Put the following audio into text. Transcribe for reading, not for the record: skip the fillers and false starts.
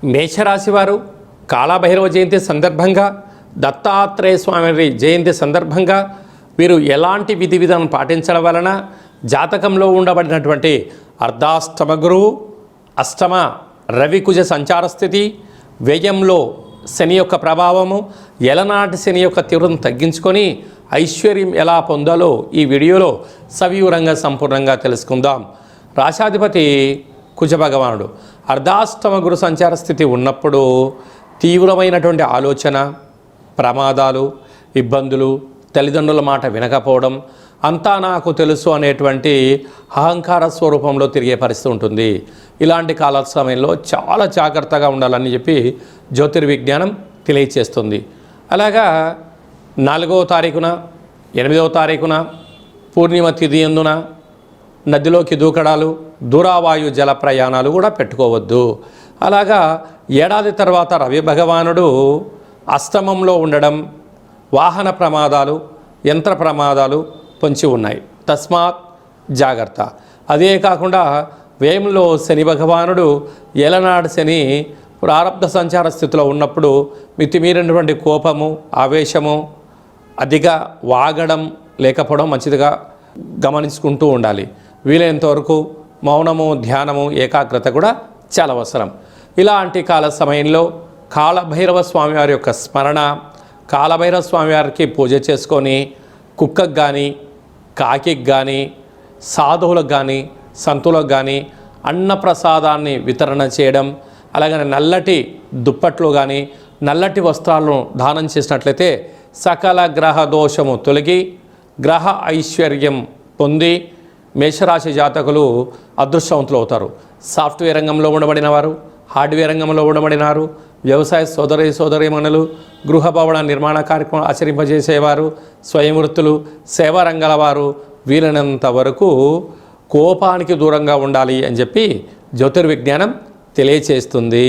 మేషరాశి వారు కాళభైరవ జయంతి సందర్భంగా, దత్తాత్రేయ స్వామి జయంతి సందర్భంగా వీరు ఎలాంటి విధి విధానం పాటించడం వలన జాతకంలో ఉండబడినటువంటి అర్ధాష్టమ గురువు, అష్టమ రవికుజ సంచార స్థితి, వ్యయంలో శని యొక్క ప్రభావము, ఎలనాటి శని యొక్క తీవ్రతను తగ్గించుకొని ఐశ్వర్యం ఎలా పొందాలో ఈ వీడియోలో సవివరంగా సంపూర్ణంగా తెలుసుకుందాం. రాశాధిపతి కుజ భగవానుడు అర్ధాష్టమ గురు సంచార స్థితి ఉన్నప్పుడు తీవ్రమైనటువంటి ఆలోచన, ప్రమాదాలు, ఇబ్బందులు, తల్లిదండ్రుల మాట వినకపోవడం, అంతా నాకు తెలుసు అనేటువంటి అహంకార స్వరూపంలో తిరిగే పరిస్థితి ఉంటుంది. ఇలాంటి కాల సమయంలో చాలా జాగ్రత్తగా ఉండాలని చెప్పి జ్యోతిర్విజ్ఞానం తెలియచేస్తుంది. అలాగా 4వ తారీఖున, 8వ తారీఖున పూర్ణిమ తిథి ఎందున నదిలోకి దూకడాలు, దూరావాయు జల ప్రయాణాలు కూడా పెట్టుకోవద్దు. అలాగా ఏడాది తర్వాత రవి భగవానుడు అష్టమంలో ఉండడం వాహన ప్రమాదాలు, యంత్ర ప్రమాదాలు పొంచి ఉన్నాయి. తస్మాత్ జాగ్రత్త. అదే కాకుండా వ్యయంలో శని భగవానుడు ఏలనాడు శని ప్రారబ్ధ సంచార స్థితిలో ఉన్నప్పుడు మితిమీరినటువంటి కోపము, ఆవేశము, అధిక వాగడం లేకపోవడం మంచిదిగా గమనించుకుంటూ ఉండాలి. వీలైనంత వరకు మౌనము, ధ్యానము, ఏకాగ్రత కూడా చాలా అవసరం. ఇలాంటి కాల సమయంలో కాళభైరవ స్వామివారి యొక్క స్మరణ, కాళభైరవ స్వామివారికి పూజ చేసుకొని కుక్కకు కానీ, కాకికి కానీ, సాధువులకు కానీ, సంతులకు కానీ అన్నప్రసాదాన్ని వితరణ చేయడం, అలాగే నల్లటి దుప్పట్లు కానీ, నల్లటి వస్త్రాలను దానం చేసినట్లయితే సకల గ్రహ దోషము తొలగి గ్రహ ఐశ్వర్యం పొంది మేషరాశి జాతకులు అదృష్టవంతులు అవుతారు. సాఫ్ట్వేర్ రంగంలో ఉండబడిన వారు, హార్డ్వేర్ రంగంలో ఉండబడినారు, వ్యవసాయ సోదరీమణులు, గృహ భవన నిర్మాణ కార్యక్రమం ఆచరింపజేసేవారు, స్వయం వృత్తులు, సేవా రంగాల వారు వీలైనంత వరకు కోపానికి దూరంగా ఉండాలి అని చెప్పి జ్యోతిర్విజ్ఞానం తెలియచేస్తుంది.